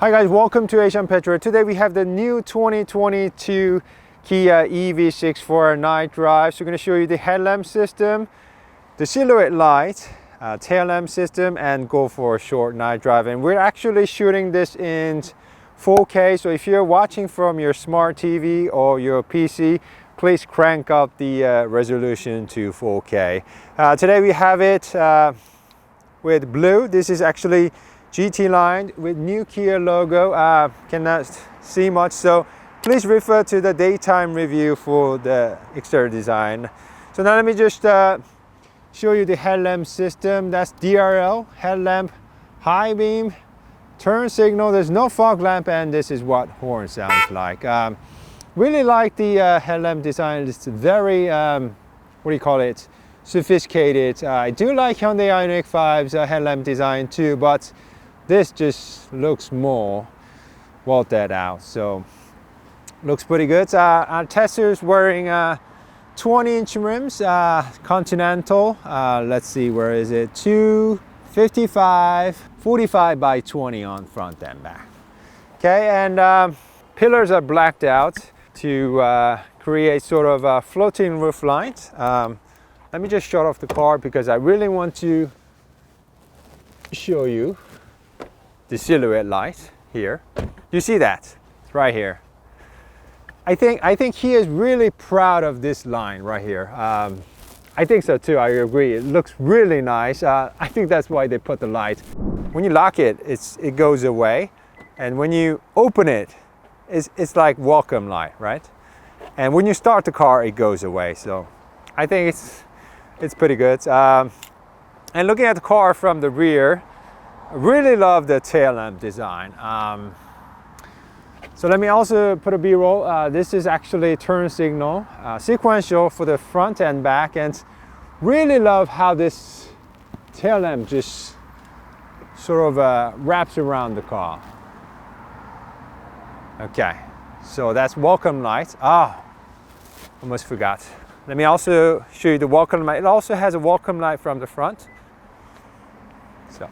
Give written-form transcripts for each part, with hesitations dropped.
Hi guys, welcome to Asian Petrolhead. Today we have the new 2022 Kia EV6 for a night drive. So we're going to show you the headlamp system, the silhouette light, tail lamp system, and go for a short night drive. And we're actually shooting this in 4K. So if you're watching from your smart TV or your PC, please crank up the resolution to 4K. Today we have it with blue. This is actually GT Line with new Kia logo. Cannot see much, so please refer to the daytime review for the exterior design. So now let me just show you the headlamp system. That's DRL, headlamp, high beam, turn signal. There's no fog lamp, and this is what horn sounds like. Really like the headlamp design. It's very, what do you call it, sophisticated. I do like Hyundai Ioniq 5's headlamp design too, but this just looks more well thought out, so looks pretty good. Our tester's wearing 20-inch rims, Continental. Let's see, where is it? 255, 45 by 20 on front and back. Okay, and pillars are blacked out to create sort of a floating roof light. Let me just shut off the car because I really want to show you the silhouette light here. You see that? It's right here. I think he is really proud of this line right here. I think so too. I agree. It looks really nice. I think that's why they put the light. When you lock it, it goes away, and when you open it, it's like welcome light, right? And when you start the car, it goes away. So I think it's pretty good. And looking at the car from the rear, I really love the tail lamp design. So let me also put a B-roll. This is actually turn signal, sequential for the front and back, and really love how this tail lamp just sort of wraps around the car. Okay, so that's welcome light. Almost forgot. Let me also show you the welcome light. It also has a welcome light from the front. So.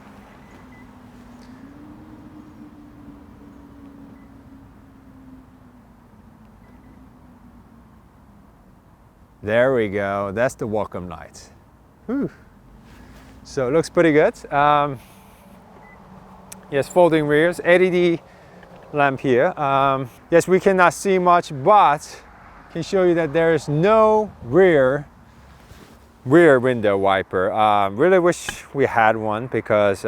There we go, that's the welcome light. Whew. So it looks pretty good. Yes, folding rears, LED lamp here. Yes, we cannot see much, but I can show you that there is no rear window wiper. Really wish we had one because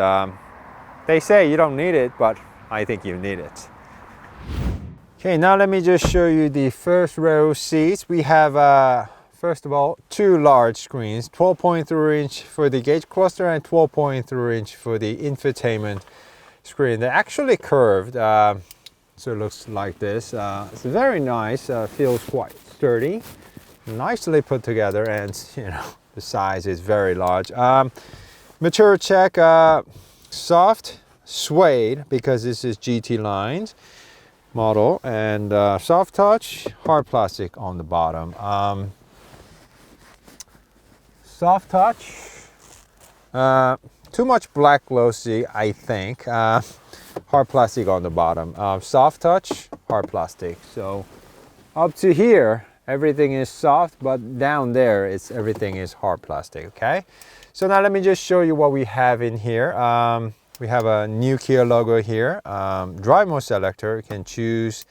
they say you don't need it, but I think you need it. Okay, now let me just show you the first row seats. We have first of all, two large screens, 12.3 inch for the gauge cluster and 12.3 inch for the infotainment screen. They're actually curved, so it looks like this. It's very nice, feels quite sturdy, nicely put together, and you know, the size is very large. Material check, soft suede, because this is GT Lines model, and soft touch, hard plastic on the bottom. Soft touch, too much black glossy, I think. Hard plastic on the bottom. Soft touch, hard plastic. So up to here, everything is soft, but down there, everything is hard plastic, okay? So now let me just show you what we have in here. We have a new Kia logo here. Drive mode selector, you can choose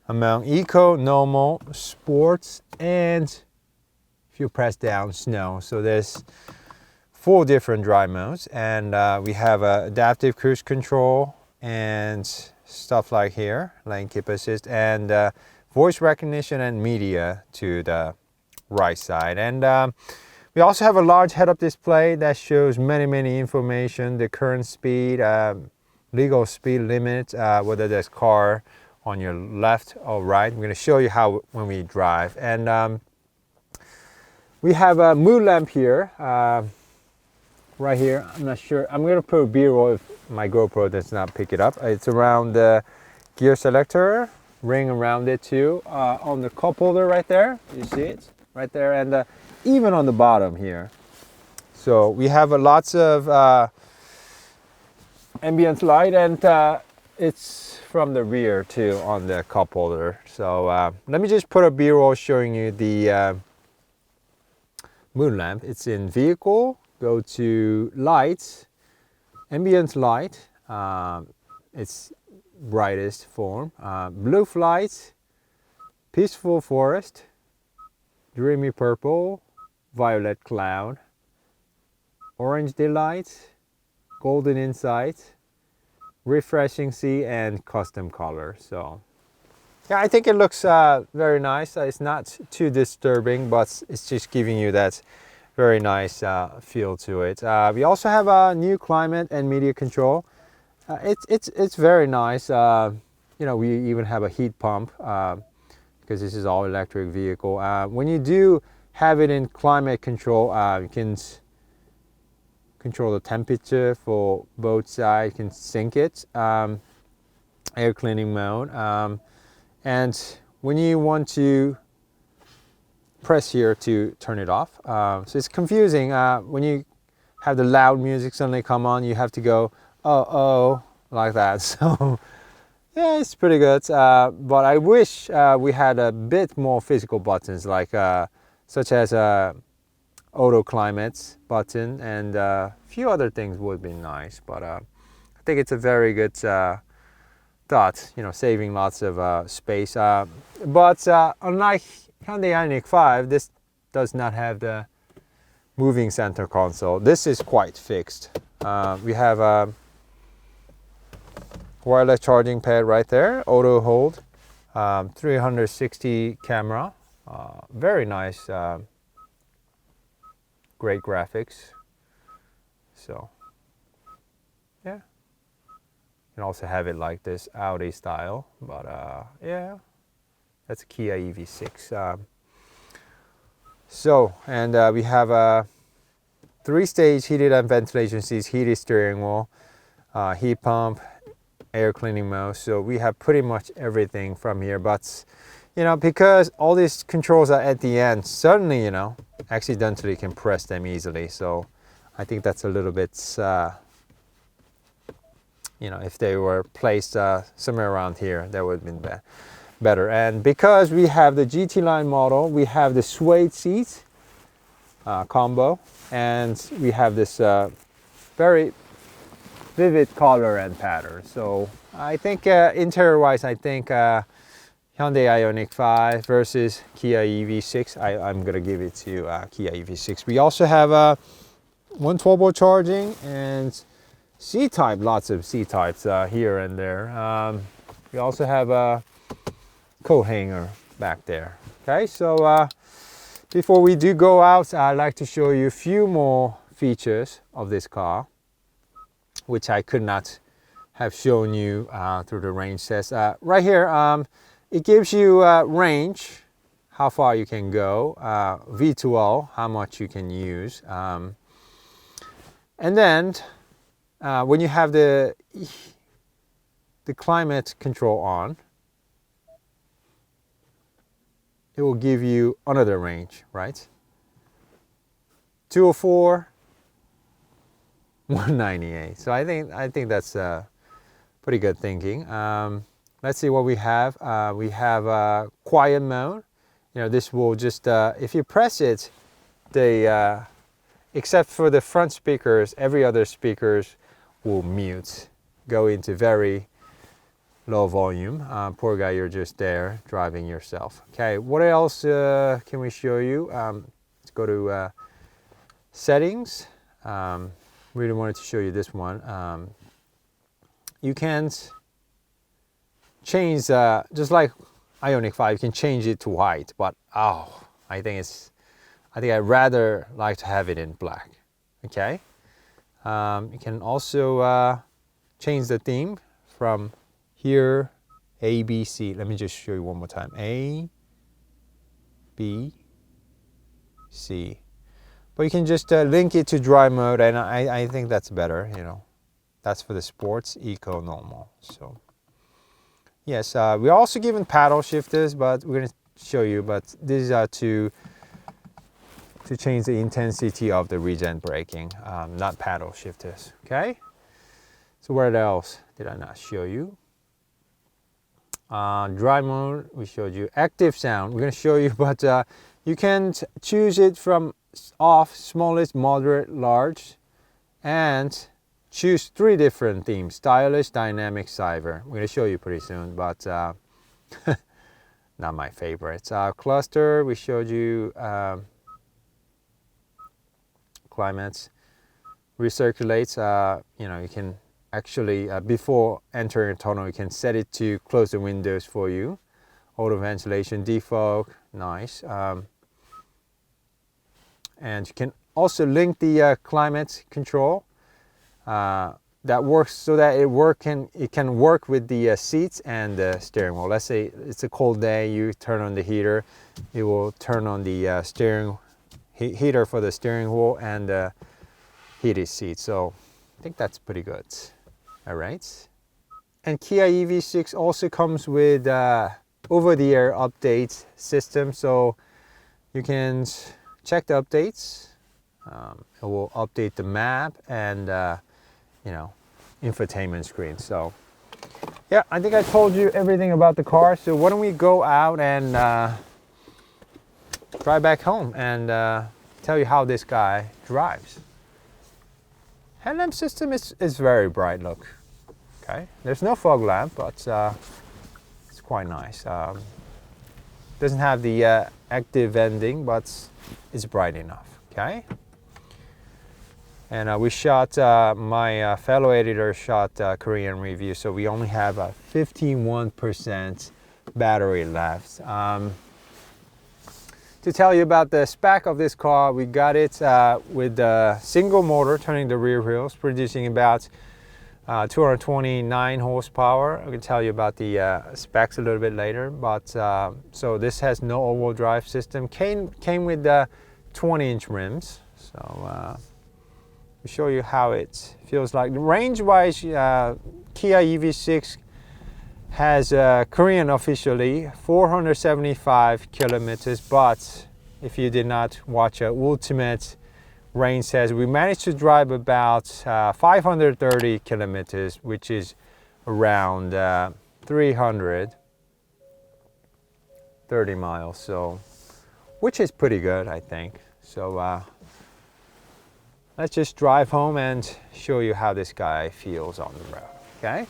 among Eco, Normal, Sports, and you press down, Snow. So there's 4 different drive modes, and we have adaptive cruise control and stuff like here, lane keep assist, and voice recognition and media to the right side. And we also have a large head-up display that shows many information, the current speed, legal speed limit, whether there's car on your left or right. I'm going to show you how when we drive. And we have a mood lamp here, right here. I'm not sure. I'm going to put a B-roll if my GoPro does not pick it up. It's around the gear selector, ring around it too. On the cup holder right there, you see it right there, and even on the bottom here. So we have lots of ambience light, and it's from the rear too on the cup holder. So let me just put a B-roll showing you the moon lamp. It's in vehicle, go to lights, ambient light, it's brightest form, blue flight, peaceful forest, dreamy purple, violet cloud, orange delight, golden insight, refreshing sea, and custom color. So yeah, I think it looks very nice. It's not too disturbing, but it's just giving you that very nice feel to it. We also have a new climate and media control. It's very nice. You know, we even have a heat pump because this is all electric vehicle. When you do have it in climate control, you can control the temperature for both sides. You can sync it, air cleaning mode, and when you want to press here to turn it off. So it's confusing when you have the loud music suddenly come on, you have to go oh like that. So yeah, it's pretty good, but I wish we had a bit more physical buttons, like such as auto climate button, and a few other things would be nice. But I think it's a very good thought, you know, saving lots of space. But unlike Hyundai Ioniq 5, this does not have the moving center console. This is quite fixed. We have a wireless charging pad right there, auto hold, 360 camera, very nice, great graphics. So yeah, you can also have it like this Audi style, but yeah, that's a Kia EV6. So, and we have a 3-stage heated and ventilation seats, heated steering wheel, heat pump, air cleaning mode. So we have pretty much everything from here. But you know, because all these controls are at the end, suddenly, you know, accidentally can press them easily. So I think that's a little bit you know, if they were placed somewhere around here, that would have been better. And because we have the GT line model, we have the suede seat combo, and we have this very vivid color and pattern. So I think interior wise, I think Hyundai Ioniq 5 versus Kia EV6, I'm gonna give it to Kia EV6. We also have 1 12-volt charging and C-type, lots of C-types here and there. We also have a coat hanger back there. Okay, so before we do go out, I'd like to show you a few more features of this car, which I could not have shown you through the range test. Right here, it gives you range, how far you can go, V2O, how much you can use, and then when you have the climate control on, it will give you another range, right? 204, 198. So I think that's pretty good thinking. Let's see what we have. We have quiet mode. You know, this will just if you press it, the except for the front speakers, every other speakers will mute, go into very low volume. Poor guy, you're just there driving yourself. Okay, what else can we show you? Let's go to settings. Really wanted to show you this one. You can change, just like Ioniq 5, you can change it to white, but oh, I think I'd rather like to have it in black. Okay. You can also change the theme from here, A, B, C. Let me just show you one more time. A, B, C. But you can just link it to dry mode, and I think that's better, you know. That's for the sports, eco, normal. So yes, we're also given paddle shifters, but we're going to show you, but these are to change the intensity of the regen braking, not paddle shifters. Okay, so what else did I not show you? Dry mode, we showed you. Active sound, we're going to show you, but you can choose it from off, smallest, moderate, large, and choose 3 different themes: stylish, dynamic, cyber. We're going to show you pretty soon, but not my favorites. Cluster, we showed you. Climates, recirculates. You know, you can actually before entering a tunnel, you can set it to close the windows for you. Auto ventilation, defog, nice. And you can also link the climate control that works so that it can work with the seats and the steering wheel. Let's say it's a cold day, you turn on the heater, it will turn on the steering heater for the steering wheel and the heated seat. So I think that's pretty good. All right. And Kia EV6 also comes with over-the-air update system, so you can check the updates. It will update the map and you know, infotainment screen. So yeah, I think I told you everything about the car. So why don't we go out and drive back home and tell you how this guy drives. Headlamp system is very bright, look. Okay, there's no fog lamp, but it's quite nice. Doesn't have the active ending, but it's bright enough. Okay. And we shot, my fellow editor shot Korean review, so we only have a 51% battery left. To tell you about the spec of this car, we got it with a single motor turning the rear wheels, producing about 229 horsepower. I can tell you about the specs a little bit later, but so this has no all-wheel drive system. Came with 20-inch rims, so we show you how it feels like. Range-wise, Kia EV6 has Korean officially 475 kilometers, but if you did not watch ultimate range says we managed to drive about 530 kilometers, which is around 330 miles, so which is pretty good, I think. So let's just drive home and show you how this guy feels on the road. Okay.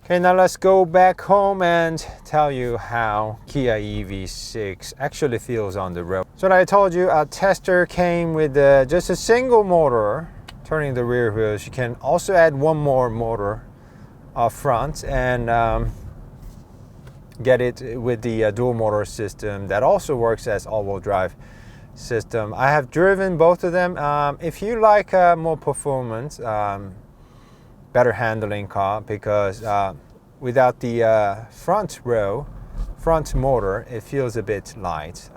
Okay, now let's go back home and tell you how Kia EV6 actually feels on the road. So I told you a tester came with just a single motor turning the rear wheels. You can also add one more motor up front and get it with the dual motor system that also works as all-wheel drive system. I have driven both of them. If you like more performance, better handling car, because without the front motor, it feels a bit light.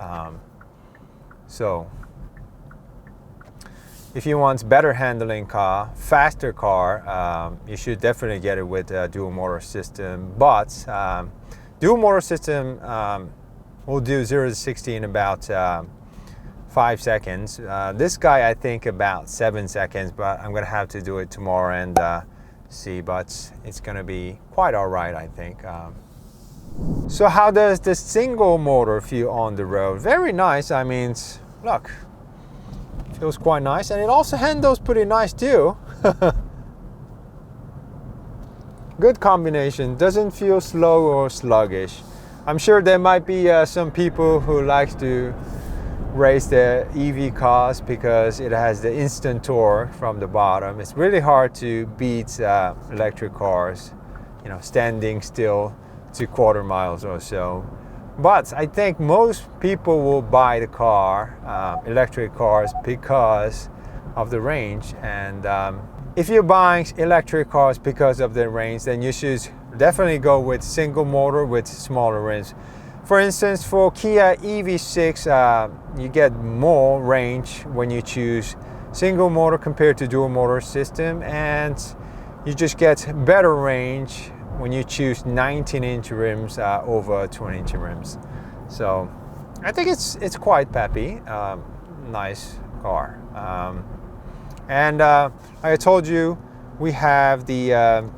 So if you want better handling car, faster car, you should definitely get it with a dual motor system. But dual motor system will do 0 to 60 in about 5 seconds. This guy, I think about 7 seconds, but I'm gonna have to do it tomorrow and see, but it's gonna be quite all right, I think. So how does the single motor feel on the road? Very nice. I mean, look, feels quite nice, and it also handles pretty nice too. Good combination, doesn't feel slow or sluggish. I'm sure there might be some people who like to race the EV cars because it has the instant torque from the bottom. It's really hard to beat electric cars, you know, standing still to quarter miles or so. But I think most people will buy the car, electric cars, because of the range. And if you're buying electric cars because of the range, then you should definitely go with single motor with smaller rims. For instance, for Kia EV6, you get more range when you choose single motor compared to dual motor system, and you just get better range when you choose 19-inch rims over 20-inch rims. So I think it's quite peppy, nice car. And like I told you, we have the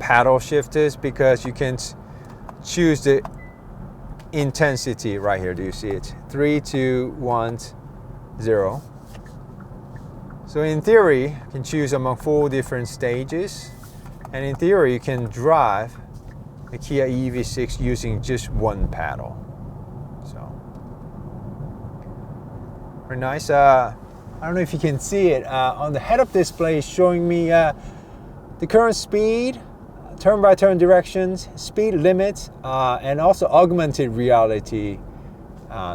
paddle shifters, because you can choose the intensity right here. Do you see it? 3, 2, 1, 0. So in theory, you can choose among 4 different stages. And in theory, you can drive the Kia EV6 using just one pedal. So, very nice. I don't know if you can see it. On the head-up display, it's showing me the current speed, turn-by-turn directions, speed limits, and also augmented reality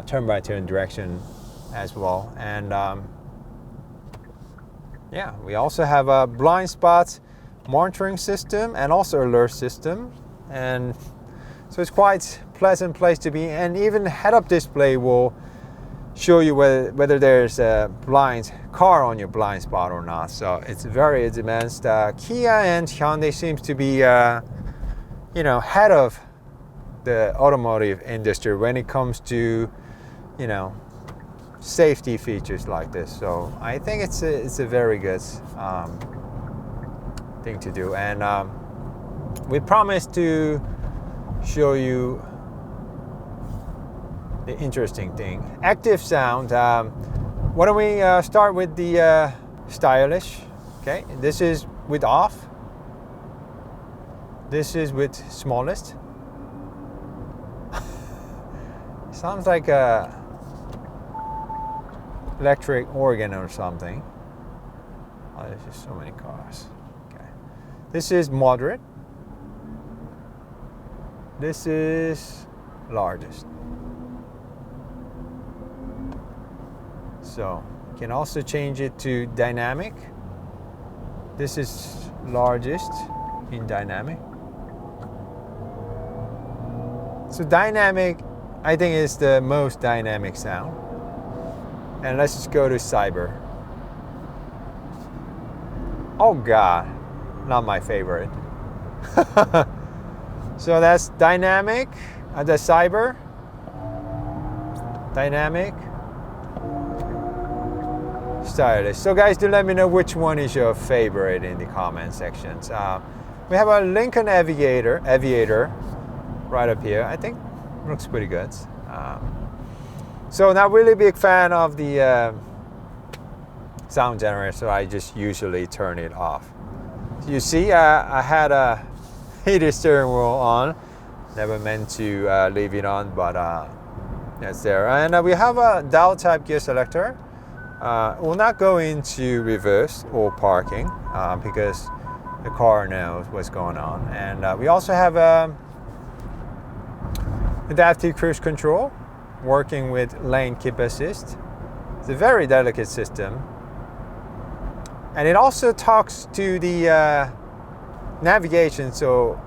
turn-by-turn direction as well. And yeah, we also have a blind spot monitoring system and also alert system. And so it's quite a pleasant place to be. And even head-up display will show you whether there's a blind car on your blind spot or not. So it's very advanced. Kia and Hyundai seems to be, you know, head of the automotive industry when it comes to, you know, safety features like this. So I think it's a very good thing to do. And we promised to show you the interesting thing. Active sound. Why don't we start with the stylish? Okay, this is with off. This is with smallest. Sounds like a electric organ or something. Oh, there's just so many cars. Okay, this is moderate. This is largest. So you can also change it to dynamic. This is largest in dynamic. So dynamic, I think, is the most dynamic sound. And let's just go to cyber. Oh God, not my favorite. So that's dynamic, the cyber, dynamic, stylish. So guys, do let me know which one is your favorite in the comment sections. We have a Lincoln Aviator right up here. I think looks pretty good. So not really big fan of the sound generator, so I just usually turn it off. So you see, I had a heated steering wheel on. Never meant to leave it on, but it's there. And we have a dial type gear selector. We'll not go into reverse or parking because the car knows what's going on. And we also have adaptive cruise control, working with lane keep assist. It's a very delicate system. And it also talks to the navigation. So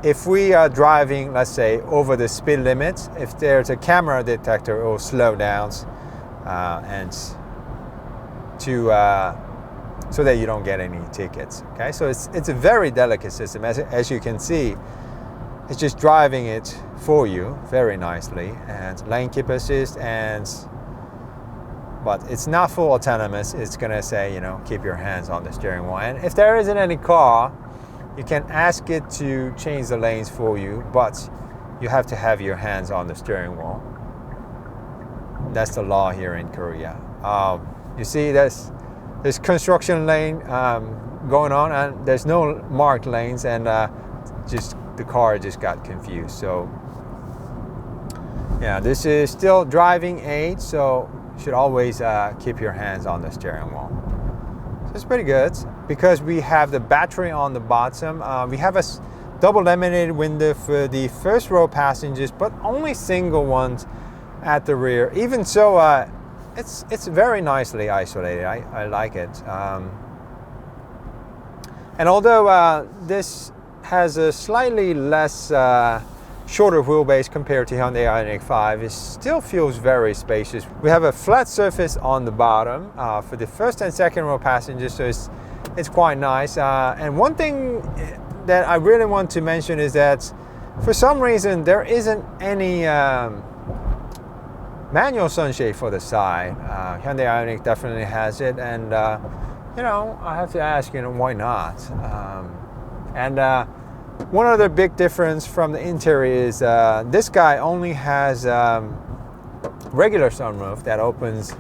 if we are driving, let's say, over the speed limit, if there's a camera detector, it will slow down and to so that you don't get any tickets. Okay, so it's a very delicate system. As you can see, it's just driving it for you very nicely, and lane keep assist, but it's not full autonomous. It's gonna say, you know, keep your hands on the steering wheel. And if there isn't any car, you can ask it to change the lanes for you, but you have to have your hands on the steering wheel. That's the law here in Korea. You see, there's construction lane going on, and there's no marked lanes, and just the car just got confused. So yeah, this is still driving aid, so you should always keep your hands on the steering wheel. So it's pretty good because we have the battery on the bottom. We have a double laminated window for the first row passengers, but only single ones at the rear. Even so, it's very nicely isolated. I like it. And although this has a slightly less shorter wheelbase compared to Hyundai Ioniq 5, it still feels very spacious. We have a flat surface on the bottom for the first and second row passengers, so it's quite nice. And one thing that I really want to mention is that for some reason there isn't any manual sunshade for the side. Hyundai Ioniq definitely has it, and you know, I have to ask, you know, why not? And One other big difference from the interior is this guy only has regular sunroof that opens.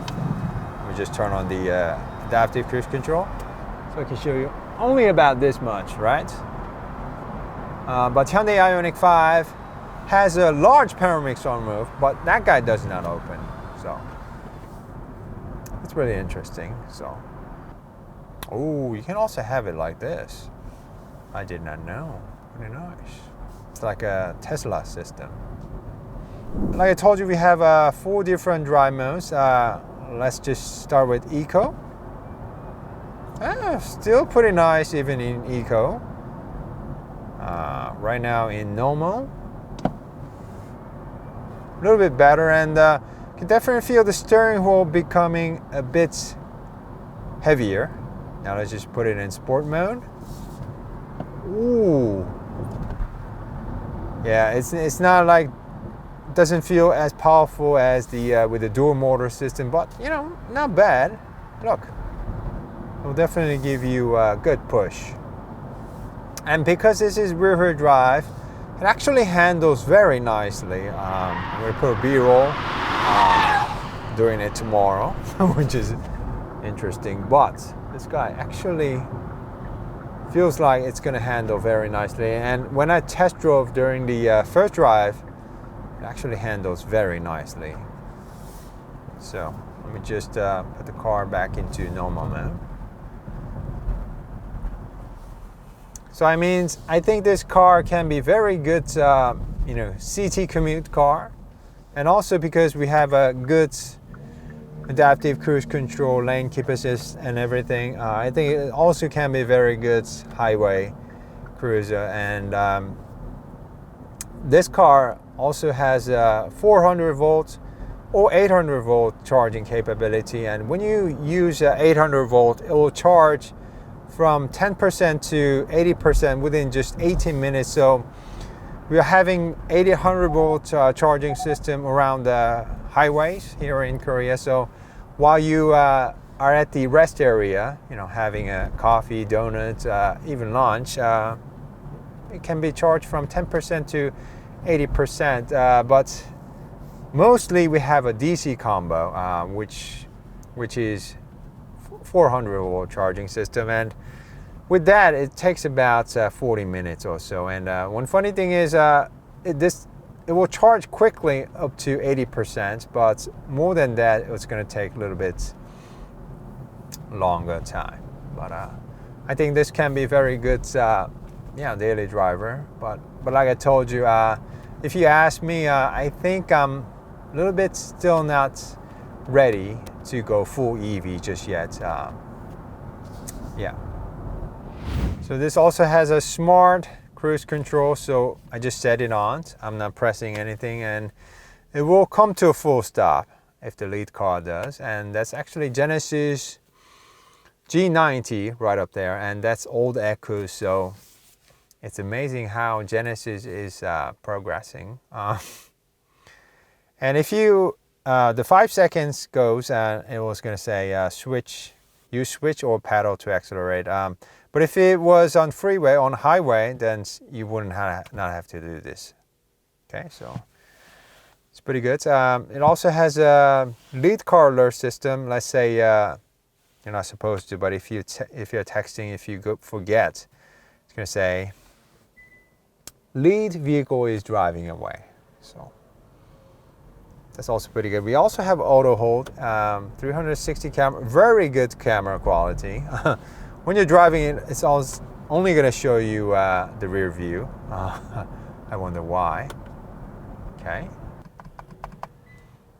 Let me just turn on the adaptive cruise control so I can show you only about this much, right? But Hyundai Ioniq 5 has a large panoramic sunroof, but that guy does not open. So it's really interesting. So, oh, you can also have it like this. I did not know. Pretty nice. It's like a Tesla system. Like I told you, we have 4 different drive modes. Let's just start with Eco. Still pretty nice even in Eco. Right now in Normal. A little bit better, and you can definitely feel the steering wheel becoming a bit heavier. Now let's just put it in sport mode. Ooh. Yeah, it's not like, doesn't feel as powerful as the with the dual motor system, but you know, not bad. Look, it will definitely give you a good push. And because this is rear-wheel drive, it actually handles very nicely. I'm going to put a B-roll doing it tomorrow, which is interesting. But this guy actually feels like it's going to handle very nicely. And when I test drove during the first drive, it actually handles very nicely. So let me just put the car back into normal mode. So I mean, I think this car can be very good, you know, CT commute car, and also because we have a good adaptive cruise control, lane keep assist, and everything. I think it also can be very good highway cruiser. And this car also has 400 volt or 800 volt charging capability. And when you use 800 volt, it will charge from 10% to 80% within just 18 minutes. So we are having 800 volt charging system around the highways here in Korea. So while you are at the rest area, you know, having a coffee, donuts, even lunch, it can be charged from 10% to 80%. But mostly we have a DC combo, which is 400 volt charging system, and with that it takes about 40 minutes or so. And one funny thing is it will charge quickly up to 80%, but more than that it's going to take a little bit longer time. But I think this can be very good daily driver. But like I told you, if you ask me, I think I'm a little bit still not ready to go full EV just yet. Yeah. So this also has a smart cruise control, so I just set it on. I'm not pressing anything, and it will come to a full stop if the lead car does. And that's actually Genesis G90 right up there, and that's old Equus. So it's amazing how Genesis is progressing. And if you the 5 seconds goes, and it was going to say use switch or pedal to accelerate. But if it was on freeway, on highway, then you wouldn't not have to do this. Okay, so it's pretty good. It also has a lead car alert system. Let's say you're not supposed to, but if you're texting, if you forget, it's going to say lead vehicle is driving away. So that's also pretty good. We also have auto hold, 360 camera, very good camera quality. When you're driving it, it's only going to show you the rear view. I wonder why. Okay.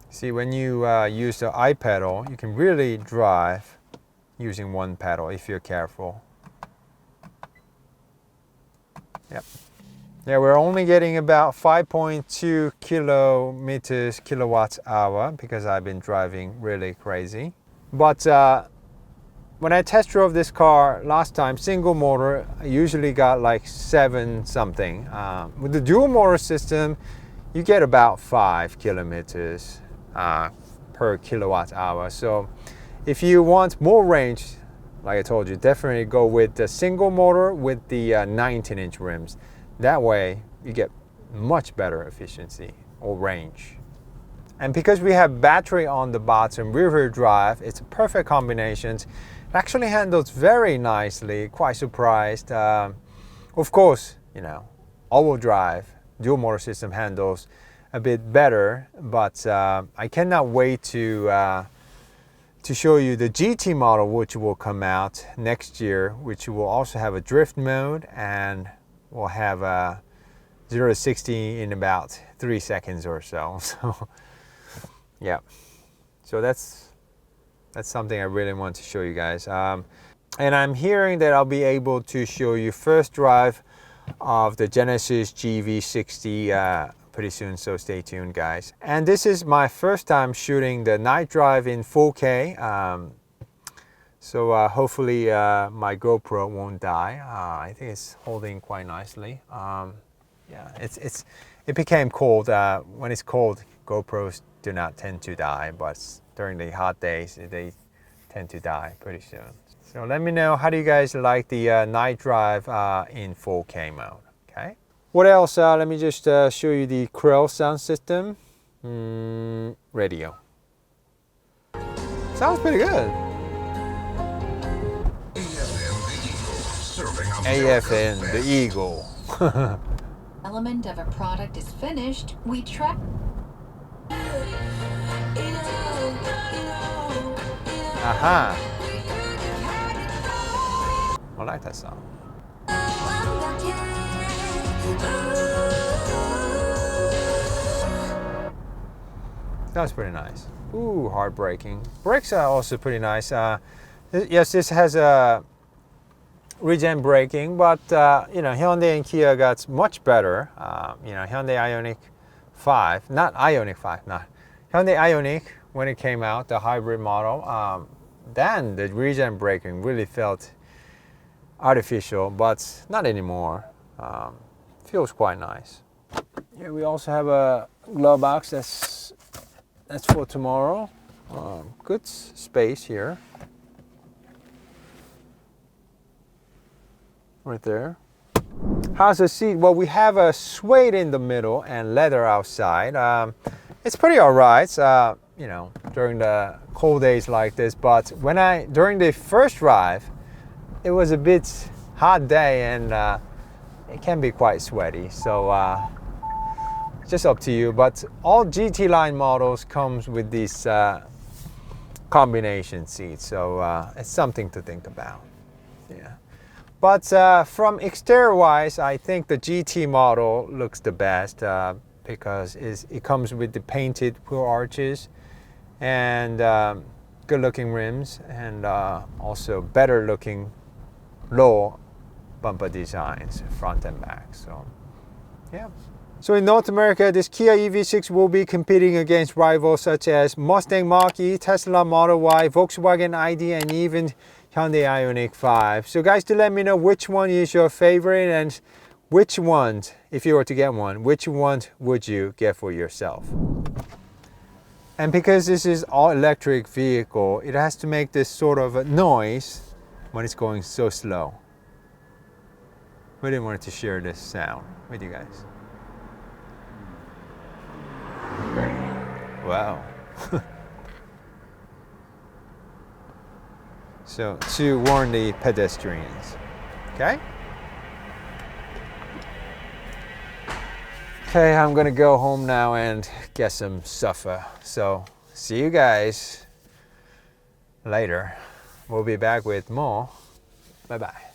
See, when you use the pedal, you can really drive using one pedal if you're careful. Yep. Yeah, we're only getting about 5.2 kilowatts hour because I've been driving really crazy. But when I test drove this car last time, single motor, I usually got like 7 something. With the dual motor system, you get about 5 kilometers per kilowatt hour. So if you want more range, like I told you, definitely go with the single motor with the 19-inch rims. That way you get much better efficiency or range. And because we have battery on the bottom, rear-wheel drive, it's a perfect combination. It actually handles very nicely, quite surprised. Of course, you know, all-wheel drive, dual motor system handles a bit better, but I cannot wait to show you the GT model, which will come out next year, which will also have a drift mode and will have a 0 to 60 in about 3 seconds or so. So yeah, so that's something I really want to show you guys. And I'm hearing that I'll be able to show you first drive of the Genesis GV60 pretty soon, so stay tuned, guys. And this is my first time shooting the night drive in 4K. So hopefully my GoPro won't die. I think it's holding quite nicely. Yeah, it became cold. When it's cold, GoPros do not tend to die, but during the hot days, they tend to die pretty soon. So let me know, how do you guys like the night drive in 4K mode, okay? What else? Let me just show you the Krill sound system. Radio. Sounds pretty good. AFN, the Eagle. Element of a product is finished, we track. Aha. I like that song. That was pretty nice. Ooh, heartbreaking. Brakes are also pretty nice. Yes, this has a regen braking, but you know, Hyundai and Kia got much better. You know, Hyundai Ioniq 5, not Ioniq 5, not Hyundai Ioniq when it came out, the hybrid model. Then the regen braking really felt artificial, but not anymore. Feels quite nice. Here we also have a glove box that's for tomorrow. Good space here. Right there. How's the seat? Well, we have a suede in the middle and leather outside. It's pretty alright, you know, during the cold days like this, but during the first drive, it was a bit hot day and it can be quite sweaty, so just up to you. But all GT line models comes with these combination seats, so it's something to think about. Yeah. But from exterior wise, I think the GT model looks the best because it comes with the painted wheel arches and good looking rims, and also better looking low bumper designs, front and back. So yeah. So in North America, this Kia EV6 will be competing against rivals such as Mustang Mach-E, Tesla Model Y, Volkswagen ID, and even Hyundai Ioniq 5. So guys, do let me know which one is your favorite, and which one, if you were to get one, which one would you get for yourself? And because this is all electric vehicle, it has to make this sort of a noise when it's going so slow. Really wanted to share this sound with you guys. Wow. So to warn the pedestrians, okay? Okay, I'm gonna go home now and get some supper. So see you guys later. We'll be back with more. Bye-bye.